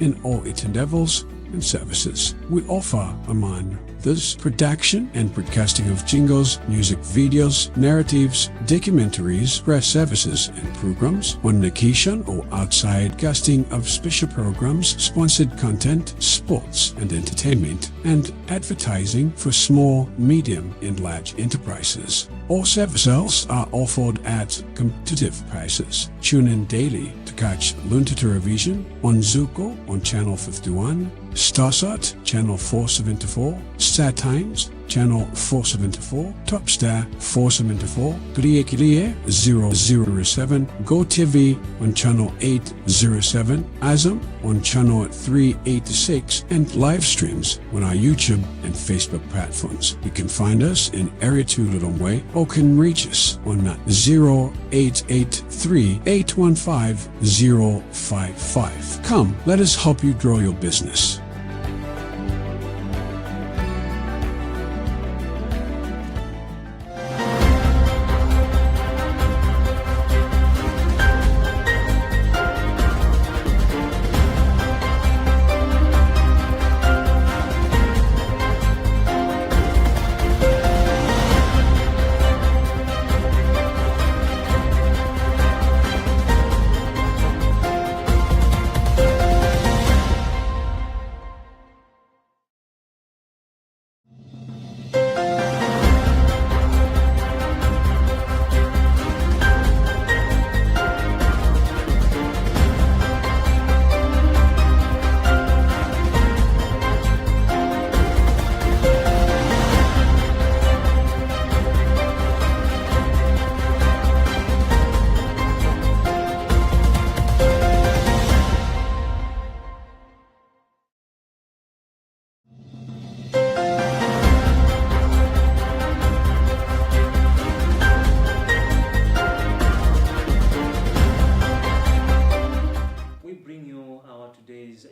in all its endeavors and services. We offer, among this, production and broadcasting of jingles, music videos, narratives, documentaries, press services and programs, on location or outside casting of special programs, sponsored content, sports and entertainment, and advertising for small, medium and large enterprises. All services are offered at competitive prices. Tune in daily to catch Luntha television on Zuko on Channel 51, Starsat Channel 474, Star Times Channel 474, Topstar 474, Kriye 007, GoTV on Channel 807, Azam on Channel 386, and live streams on our YouTube and Facebook platforms. You can find us in Area 2 Lilongwe or can reach us on 0883 815 055. Come, let us help you grow your business.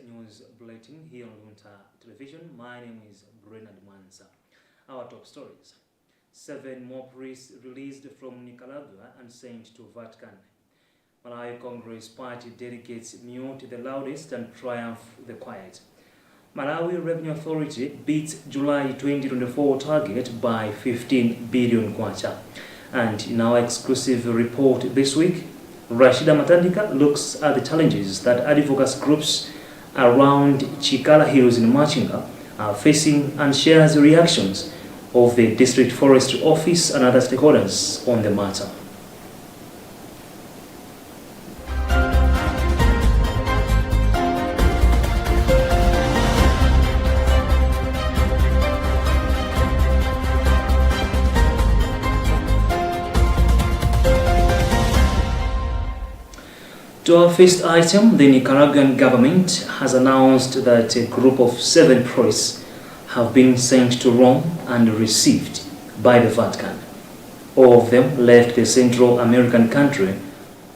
News bulletin here on Luntha television. My name is Our top stories: 7 more priests released from Nicaragua and sent to Vatican. Malawi Congress Party delegates mute the loudest and triumph the quiet. Malawi Revenue Authority beats July 2024 target by 15 billion kwacha. And in our exclusive report this week, Rashida Matandika looks at the challenges that advocacy groups around Chikala Hills in Machinga are facing and shares reactions of the District Forestry Office and other stakeholders on the matter. To our first item, the Nicaraguan government has announced that a group of 7 priests have been sent to Rome and received by the Vatican. All of them left the Central American country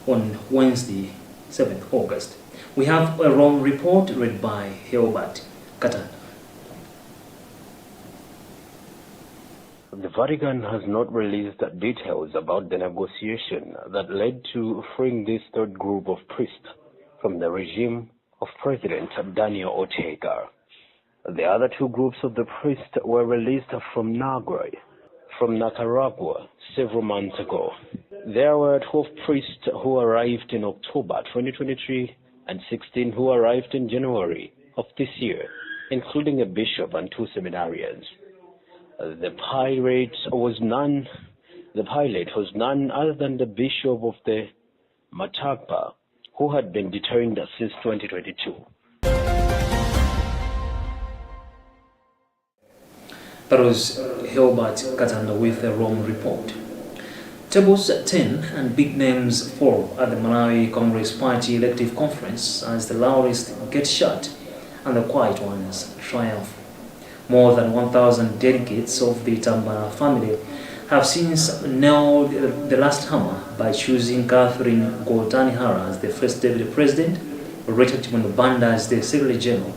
on Wednesday, 7th August. We have a Rome report read by Hilbert Katan. The Vatican has not released details about the negotiation that led to freeing this third group of priests from the regime of President Daniel Ortega. The other 2 groups of the priests were released from Nicaragua several months ago. There were 12 priests who arrived in October 2023 and 16 who arrived in January of this year, including a bishop and 2 seminarians. The pilot was none other than the bishop of the Matagpa, who had been detained since 2022. That was Hilbert Katanda with the Rome report. Tables 10 and big names fall at the Malawi Congress Party elective conference as the loudest get shut and the quiet ones triumph. More than 1,000 delegates of the Tambara family have since nailed the last hammer by choosing Catherine Goltanihara as the first deputy president, Richard Banda as the secretary general,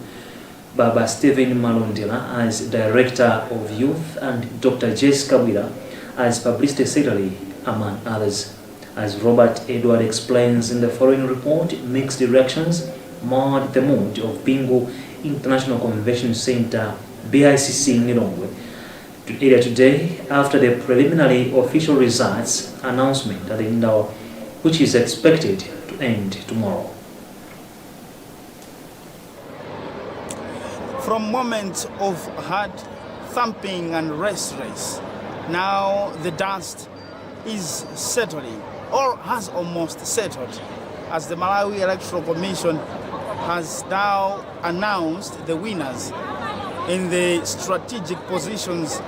Baba Stephen Malondela as director of youth, and Dr. Jess Kabila as publicity secretary, among others. As Robert Edward explains in the following report, mixed reactions marred the mood of Bingu International Convention Center, BICC in Lilongwe. Earlier today, after the preliminary official results announcement at the Indoor, which is expected to end tomorrow. From moments of heart thumping and restless, now the dust is settling, or has almost settled, as the Malawi Electoral Commission has now announced the winners in the strategic positions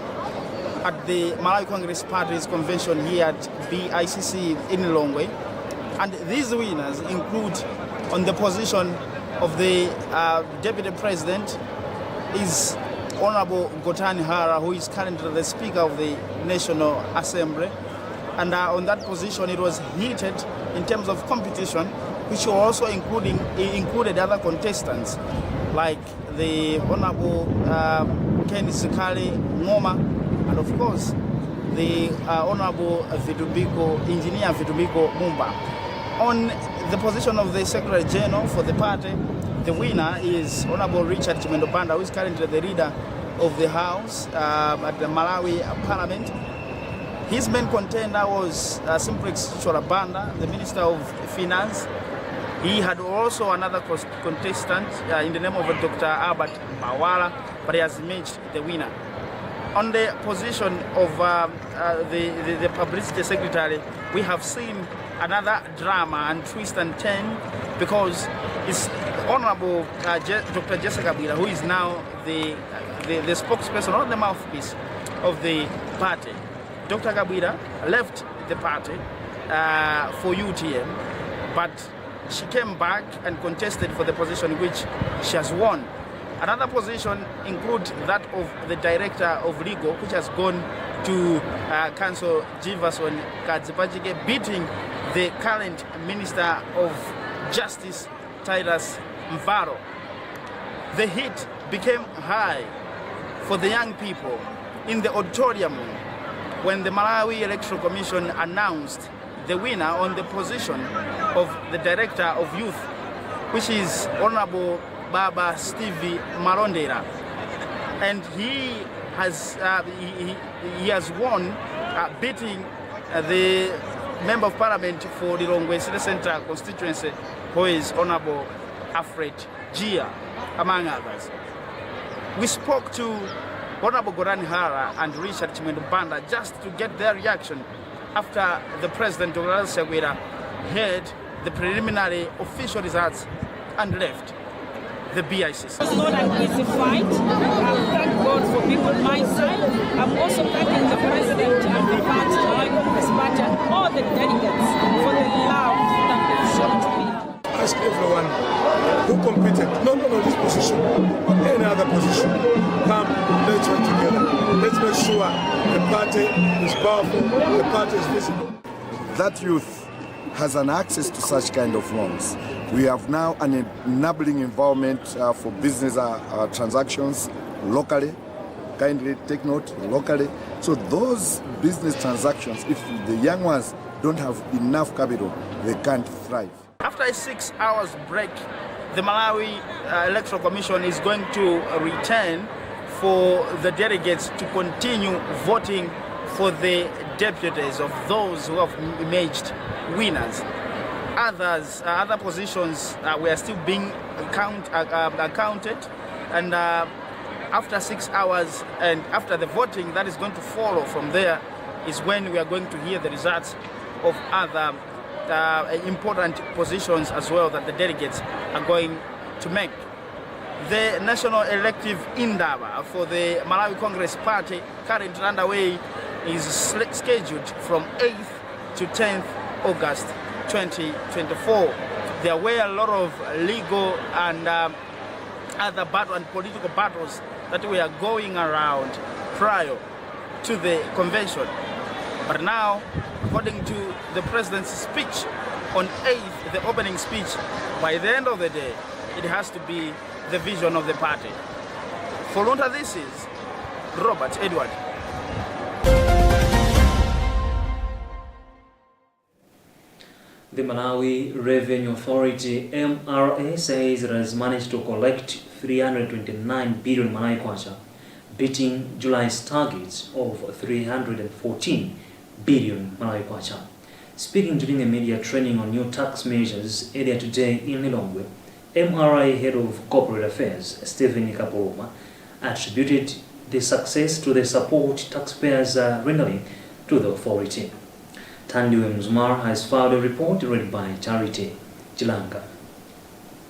at the Malawi Congress Party's convention here at BICC in Lilongwe. And these winners include, on the position of the Deputy President, is Honorable Gotani Hara, who is currently the Speaker of the National Assembly. And on that position, it was heated in terms of competition, which also included other contestants, like the Honorable Ken Sikali Ngoma, and of course, the Honorable Engineer Vitubiko Mumba. On the position of the Secretary General for the party, the winner is Honorable Richard Chimendo-Banda, who is currently the leader of the House at the Malawi Parliament. His main contender was Simplex Chorabanda, the Minister of Finance. He had also another contestant in the name of Dr. Albert Bawala, but he has emerged the winner. On the position of the Publicity Secretary, we have seen another drama and twist and turn, because it's Honorable Dr. Jessica Kabila, who is now the spokesperson or the mouthpiece of the party. Dr. Kabila left the party for UTM, but she came back and contested for the position which she has won. Another position includes that of the Director of Legal, which has gone to Council Jefferson Kadzipajike, beating the current Minister of Justice, Titus Mvaro. The heat became high for the young people in the auditorium when the Malawi Electoral Commission announced the winner on the position of the Director of Youth, which is Honorable Baba Stevie Marondera. And he has won, beating the Member of Parliament for the Lilongwe City Centre constituency, who is Honorable Alfred Gia, among others. We spoke to Honorable Gorani Hara and Richard Chimendo-Banda just to get their reaction after the President, Dr. Segwira, heard the preliminary official results and left the BICC. It's not an easy fight. Thank God for being on my side. I'm also thanking the President and the party, my Congress party, and all the delegates for the love that they showed to me. Ask everyone who competed, not on this position, but any other position, come, let's work together. Let's make sure the party is powerful, the party is visible. That youth has an access to such kind of loans. We have now an enabling environment for business transactions locally. Kindly take note, locally. So those business transactions, if the young ones don't have enough capital, they can't thrive. After a 6 hours break, the Malawi Electoral Commission is going to return for the delegates to continue voting for the deputies of those who have emerged winners. Other positions were still being counted, and after 6 hours and after the voting that is going to follow from there is when we are going to hear the results of other important positions as well that the delegates are going to make. The national elective indaba for the Malawi Congress Party, currently underway, is scheduled from 8th to 10th August 2024. There were a lot of legal and other battle and political battles that were going around prior to the convention. But now, according to the president's speech on 8th, the opening speech, by the end of the day, it has to be the vision of the party. For Luntha, this is Robert Edward. The Malawi Revenue Authority MRA says it has managed to collect 329 billion Malawi kwacha, beating July's target of 314 billion Malawi kwacha. Speaking during a media training on new tax measures earlier today in Lilongwe, MRA Head of Corporate Affairs, Stephen Kapoloma, attributed the success to the support taxpayers are rendering to the authority. Tandiwe Mzumar has filed a report read by Charity Chilanga.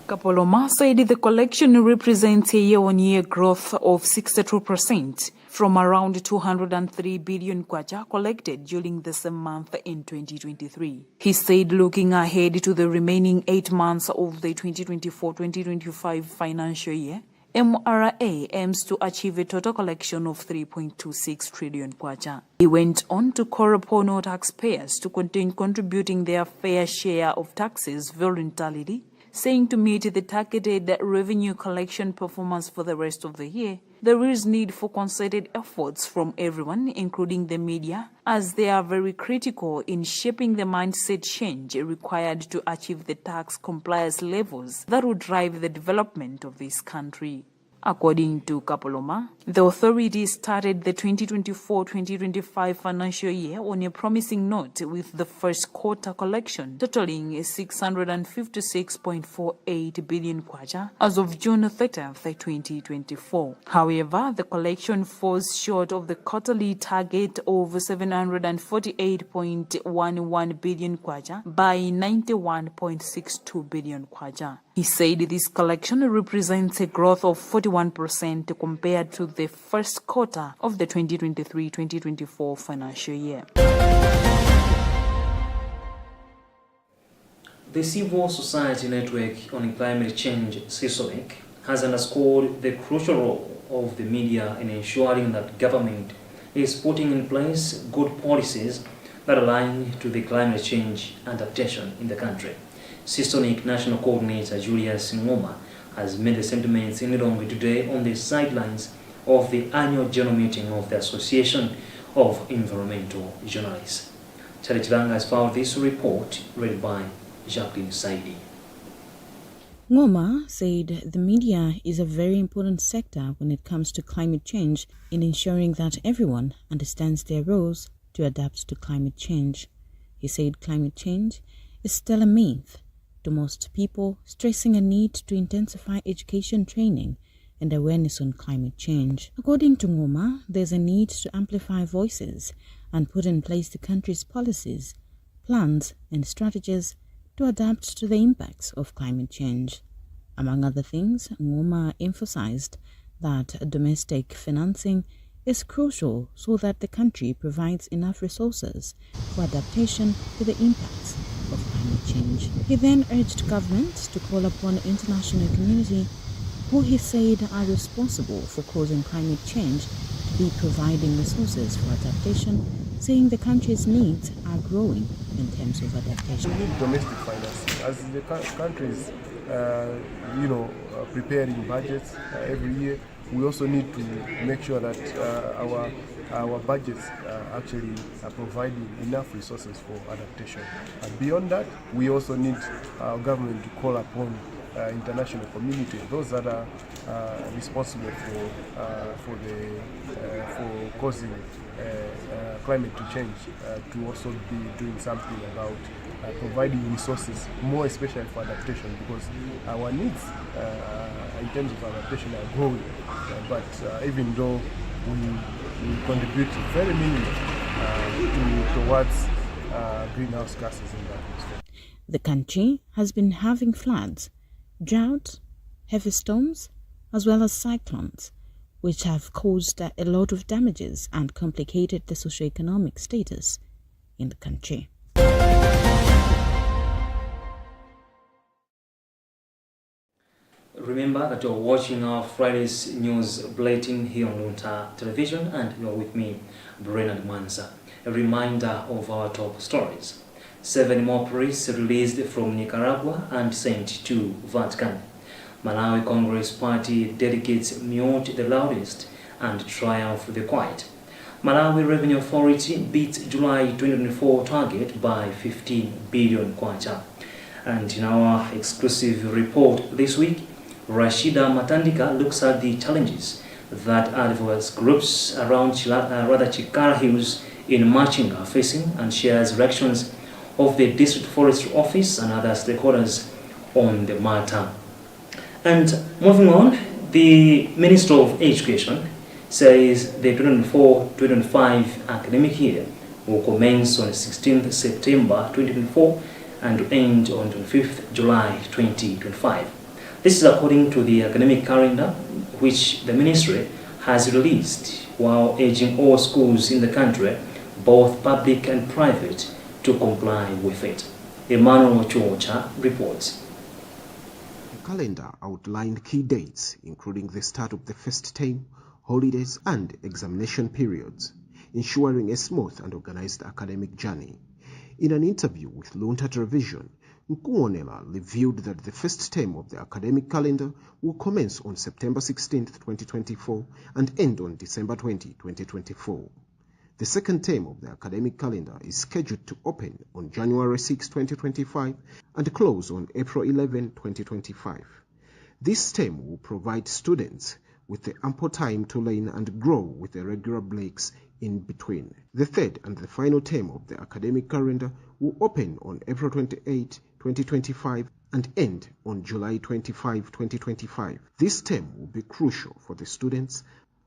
Kapoloma said the collection represents a year-on-year growth of 62% from around 203 billion kwacha collected during the same month in 2023. He said looking ahead to the remaining 8 months of the 2024-2025 financial year, MRA aims to achieve a total collection of 3.26 trillion kwacha. He went on to call upon all taxpayers to continue contributing their fair share of taxes voluntarily, saying to meet the targeted revenue collection performance for the rest of the year, there is need for concerted efforts from everyone, including the media, as they are very critical in shaping the mindset change required to achieve the tax compliance levels that will drive the development of this country. According to Kapoloma, the authority started the 2024-2025 financial year on a promising note with the first quarter collection totaling 656.48 billion kwacha as of June 30th, 2024. However, the collection falls short of the quarterly target of 748.11 billion kwacha by 91.62 billion kwacha. He said this collection represents a growth of 41% compared to the first quarter of the 2023-2024 financial year. The Civil Society Network on Climate Change, CISONIC, has underscored the crucial role of the media in ensuring that government is putting in place good policies that align to the climate change adaptation in the country. CISONIC National Coordinator Julius Ngoma has made the sentiments in Lilongwe today on the sidelines of the annual general meeting of the Association of Environmental Journalists. Charity Chilanga has filed this report read by Jacqueline Saidi. Ngoma said the media is a very important sector when it comes to climate change in ensuring that everyone understands their roles to adapt to climate change. He said climate change is still a myth to most people, stressing a need to intensify education training and awareness on climate change. According to Ngoma, there's a need to amplify voices and put in place the country's policies, plans and strategies to adapt to the impacts of climate change. Among other things, Ngoma emphasized that domestic financing is crucial so that the country provides enough resources for adaptation to the impacts of climate change. He then urged governments to call upon the international community, who he said are responsible for causing climate change, to be providing resources for adaptation, saying the country's needs are growing in terms of adaptation. We need domestic finance as the countries, preparing budgets every year. We also need to make sure that our budgets actually are providing enough resources for adaptation. And beyond that, we also need our government to call upon international community, those that are responsible for causing climate to change, to also be doing something about providing resources, more especially for adaptation, because our needs in terms of adaptation are growing. But even though we contribute very minimally towards greenhouse gases in the atmosphere. The country has been having floods, drought, heavy storms, as well as cyclones, which have caused a lot of damages and complicated the socioeconomic status in the country. Remember that you're watching our Friday's news bulletin here on Luntha television, and you're with me, Brennan Manza. A reminder of our top stories. 7 more priests released from Nicaragua and sent to Vatican. Malawi Congress Party delegates mute the loudest and triumph the quiet. Malawi Revenue Authority beat July 2024 target by 15 billion kwacha. And in our exclusive report this week, Rashida Matandika looks at the challenges that advocacy groups around Chikara Hills in Machinga are facing and shares reactions of the District Forestry Office and other stakeholders on the matter. And moving on, the Minister of Education says the 2024-2025 academic year will commence on 16th September 2024 and end on 25th July 2025. This is according to the academic calendar which the ministry has released, while urging all schools in the country, both public and private, to comply with it. Emmanuel Chuocha reports. The calendar outlined key dates, including the start of the first term, holidays and examination periods, ensuring a smooth and organized academic journey. In an interview with Luntha television, Nkuonela revealed that the first term of the academic calendar will commence on September 16, 2024 and end on December 20, 2024. The second term of the academic calendar is scheduled to open on January 6, 2025 and close on April 11, 2025. This term will provide students with the ample time to learn and grow with the regular breaks in between. The third and the final term of the academic calendar will open on April 28, 2025 and end on July 25, 2025. This term will be crucial for the students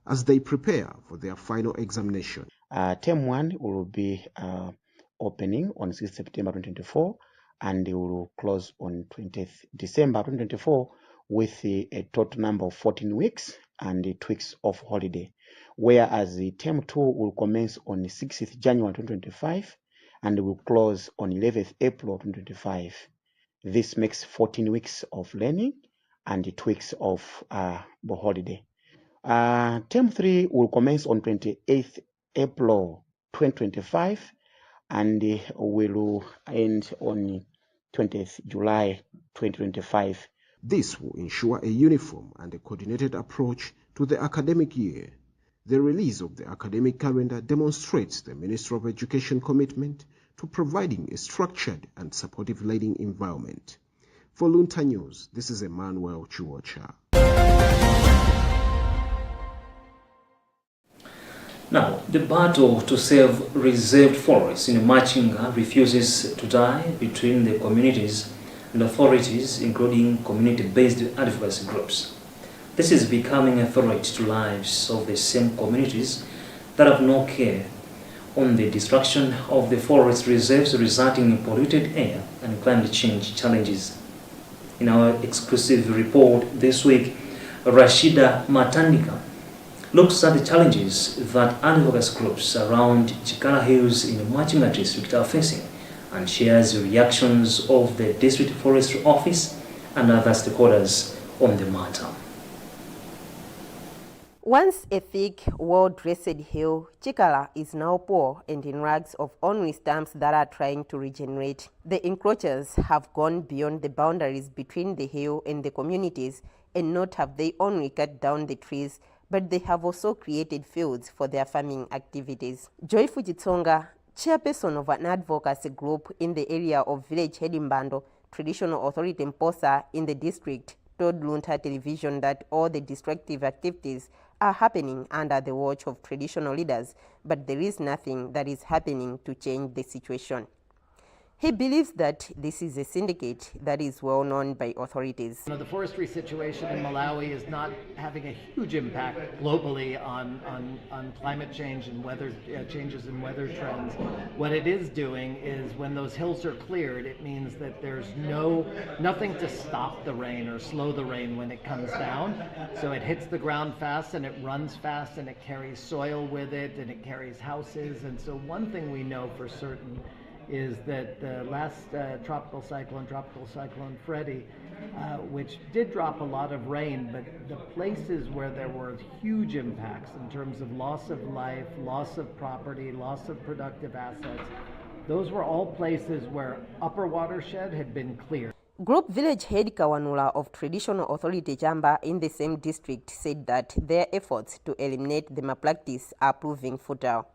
as they prepare for their final examination. Term 1 will be opening on 6 September 2024 and it will close on 20th December 2024 with a total number of 14 weeks and 2 weeks of holiday. Whereas the term 2 will commence on 6th January 2025 and will close on 11th April 2025. This makes 14 weeks of learning and 2 weeks of holiday. Term 3 will commence on 28th April 2025 and will end on 20th July 2025. This will ensure a uniform and a coordinated approach to the academic year. The release of the academic calendar demonstrates the Ministry of Education commitment to providing a structured and supportive learning environment. For Luntha News, this is Emmanuel Chuocha. Now, the battle to save reserved forests in Machinga refuses to die between the communities and authorities, including community-based advocacy groups. This is becoming a threat to lives of the same communities that have no care on the destruction of the forest reserves, resulting in polluted air and climate change challenges. In our exclusive report this week, Rashida Matandika looks at the challenges that advocacy groups around Chikara Hills in the Machinga district are facing and shares the reactions of the District Forestry Office and other stakeholders on the matter. Once a thick, well-dressed hill, Chikara is now poor and in rags of ornery stumps that are trying to regenerate. The encroachers have gone beyond the boundaries between the hill and the communities, and not have they only cut down the trees, but they have also created fields for their farming activities. Joy Fujitonga, chairperson of an advocacy group in the area of village Hedimbando, traditional authority Mposa in the district, told Luntha television that all the destructive activities are happening under the watch of traditional leaders, but there is nothing that is happening to change the situation. He believes that this is a syndicate that is well known by authorities. The forestry situation in Malawi is not having a huge impact globally on climate change and weather changes in weather trends. What it is doing is when those hills are cleared, it means that there's nothing to stop the rain or slow the rain when it comes down. So it hits the ground fast and it runs fast and it carries soil with it and it carries houses. And so one thing we know for certain is that the last tropical cyclone Freddy, which did drop a lot of rain, but the places where there were huge impacts in terms of loss of life, loss of property, loss of productive assets, those were all places where upper watershed had been cleared. Group village head Kawanula of Traditional Authority Jamba in the same district said that their efforts to eliminate the malpractice are proving futile.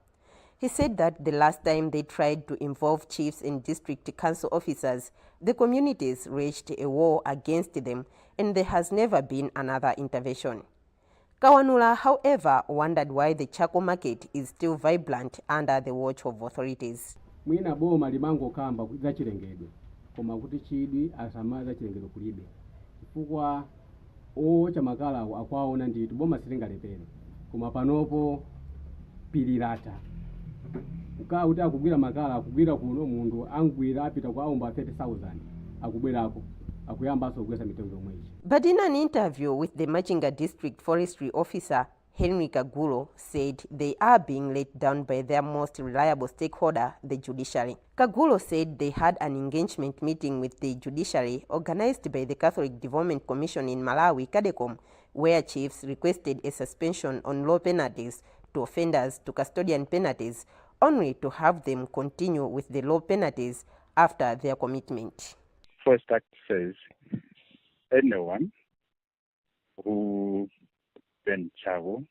He said that the last time they tried to involve chiefs and district council officers, the communities waged a war against them and there has never been another intervention. Kawanula, however, wondered why the charcoal market is still vibrant under the watch of authorities. Mwina boma limango kamba za chilengedwe koma kuti chidwi asamaza chilengedwe kulibe chifukwa ocha makala akwaona nditu boma silingalepere koma panopo pilirata uka kuti akugwira makala akugwira kuno mundu angwira apita kwa aumba 30,000 akubwerako akuyambaso kugwesa mitengo yomweji. But in an interview with the Machinga District Forestry Officer Henry Kagulo said they are being let down by their most reliable stakeholder, the judiciary. Kagulo said they had an engagement meeting with the judiciary organized by the Catholic Development Commission in Malawi, CADECOM, where chiefs requested a suspension on law penalties to offenders to custodian penalties, only to have them continue with the law penalties after their commitment. First Act says anyone who been travel,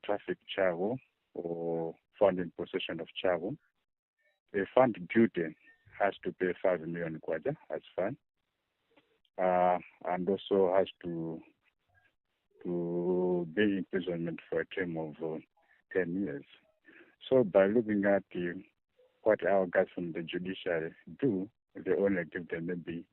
traffic travel, or found in possession of travel, a fund duty has to pay 5 million kwaja as fine, and also has to be imprisonment for a term of 10 years. So by looking at what our guys from the judiciary do, they only give them maybe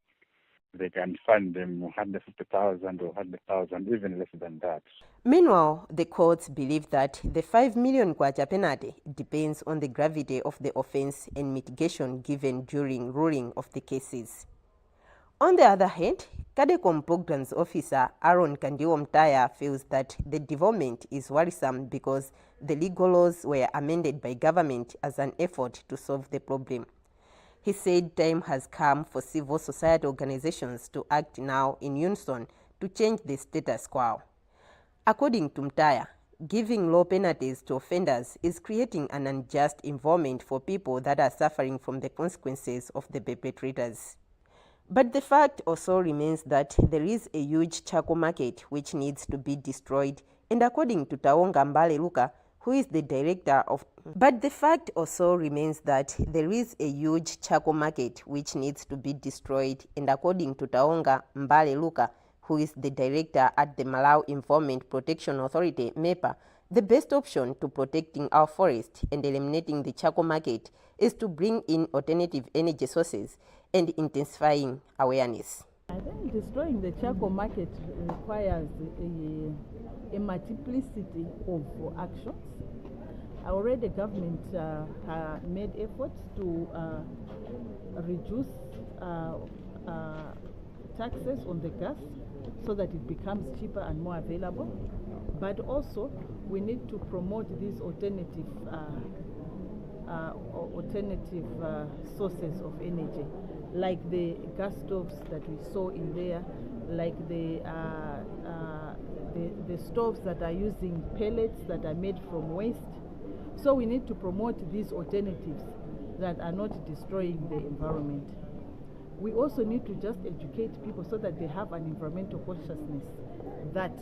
they can fund them 150,000 or 100,000, even less than that. Meanwhile, the courts believe that the 5 million kwacha penalty depends on the gravity of the offense and mitigation given during ruling of the cases. On the other hand, CADECOM Programs Officer Aaron Kandiwo Mtaya feels that the development is worrisome because the legal laws were amended by government as an effort to solve the problem. He said time has come for civil society organizations to act now in unison to change the status quo. According to Mtaya, giving low penalties to offenders is creating an unjust environment for people that are suffering from the consequences of the perpetrators. But the fact also remains that there is a huge charcoal market which needs to be destroyed, and according to Taonga Mbale Luka, who is the director of... But the fact also remains that there is a huge charcoal market which needs to be destroyed, and according to Taonga Mbale Luka, who is the director at the Malawi Environment Protection Authority, MEPA, the best option to protecting our forest and eliminating the charcoal market is to bring in alternative energy sources and intensifying awareness. I think destroying the charcoal market requires a multiplicity of actions. Already government made efforts to reduce taxes on the gas so that it becomes cheaper and more available. But also we need to promote these alternative sources of energy, like the gas stoves that we saw in there, like the stoves that are using pellets that are made from waste. So we need to promote these alternatives that are not destroying the environment. We also need to just educate people so that they have an environmental consciousness that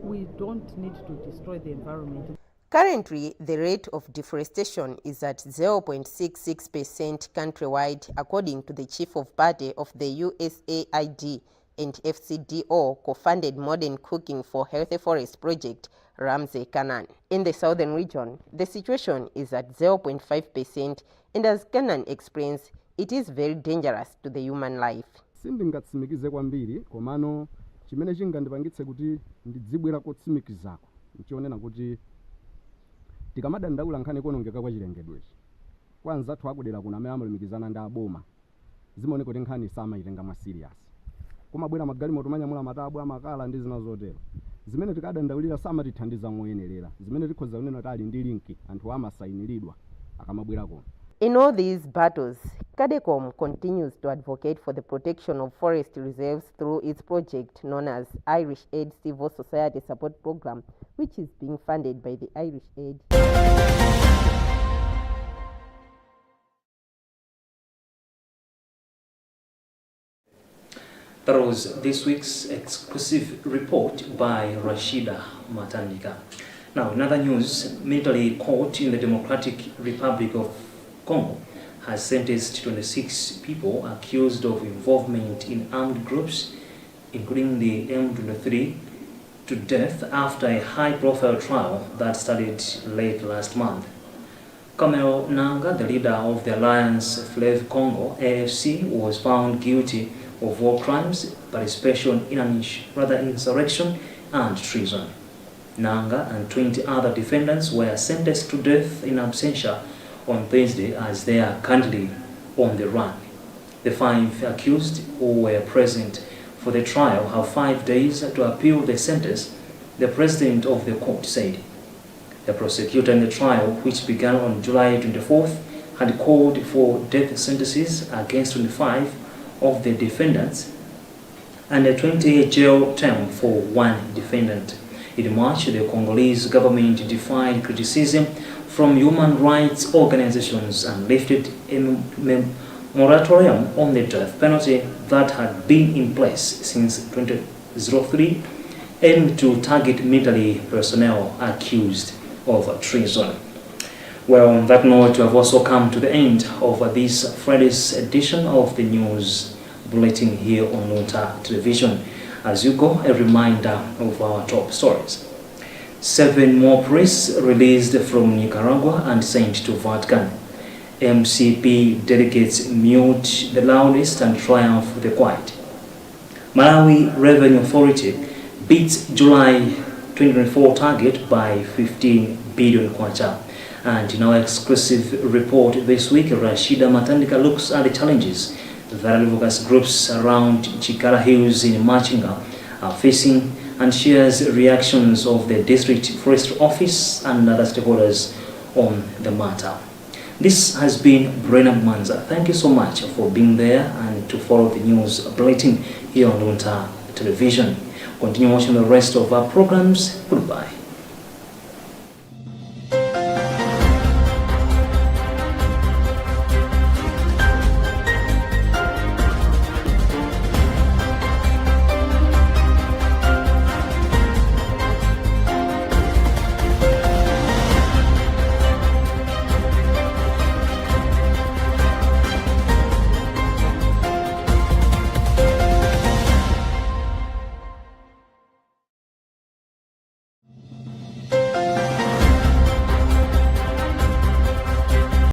we don't need to destroy the environment. Currently, the rate of deforestation is at 0.66% countrywide, according to the chief of party of the USAID and FCDO co-funded Modern Cooking for Healthy Forest project, Ramsey Canaan. In the southern region, the situation is at 0.5%, and as Canaan explains, it is very dangerous to the human life. Sindingatsimikize kwambiri komano chimene chingandipangitse kuti ndidzibwera kotsimikizako nchionena kuti tikamadandaula nkhani kuonongeka kwa chilengedwechi kwanza athu akudera kuno amene amalumikizana ndi aboma zimaoneka kuti nkhani samayitenga mwa serious kumabwera magalimoto manyamula matabwa amakala ndi zina zotero zimene tikadandaulira samatithandiza moyenerera zimene tikhoza kunena kuti ali ndi linki anthu amasayiniridwa akamabwera kuno. In all these battles, CADECOM continues to advocate for the protection of forest reserves through its project known as Irish Aid Civil Society Support Program, which is being funded by the Irish Aid. That was this week's exclusive report by Rashida Matandika. Now, in other news, military court in the Democratic Republic of Congo has sentenced 26 people accused of involvement in armed groups, including the M23, to death after a high-profile trial that started late last month. Colonel Nanga, the leader of the Alliance Fleuve Congo, AFC, was found guilty of war crimes, participation in insurrection, and treason. Nanga and 20 other defendants were sentenced to death in absentia on Thursday as they are currently on the run. The 5 accused who were present for the trial have 5 days to appeal the sentence, the president of the court said. The prosecutor in the trial, which began on July 24th, had called for death sentences against 25 of the defendants and a 20-year jail term for one defendant. In March, the Congolese government defied criticism from human rights organizations and lifted a moratorium on the death penalty that had been in place since 2003, aimed to target military personnel accused of treason. Well, on that note, we have also come to the end of this Friday's edition of the news bulletin here on Luntha Television. As you go, a reminder of our top stories. 7 more priests released from Nicaragua and sent to Vatican. MCP delegates mute the loudest and triumph the quiet. Malawi Revenue Authority beats July 2024 target by 15 billion kwacha. And in our exclusive report this week, Rashida Matandika looks at the challenges that advocacy groups around Chikara Hills in Machinga are facing and shares reactions of the District Forestry Office and other stakeholders on the matter. This has been Brennan Manza. Thank you so much for being there and to follow the news bulletin here on Luntha Television. Continue watching the rest of our programs. Goodbye.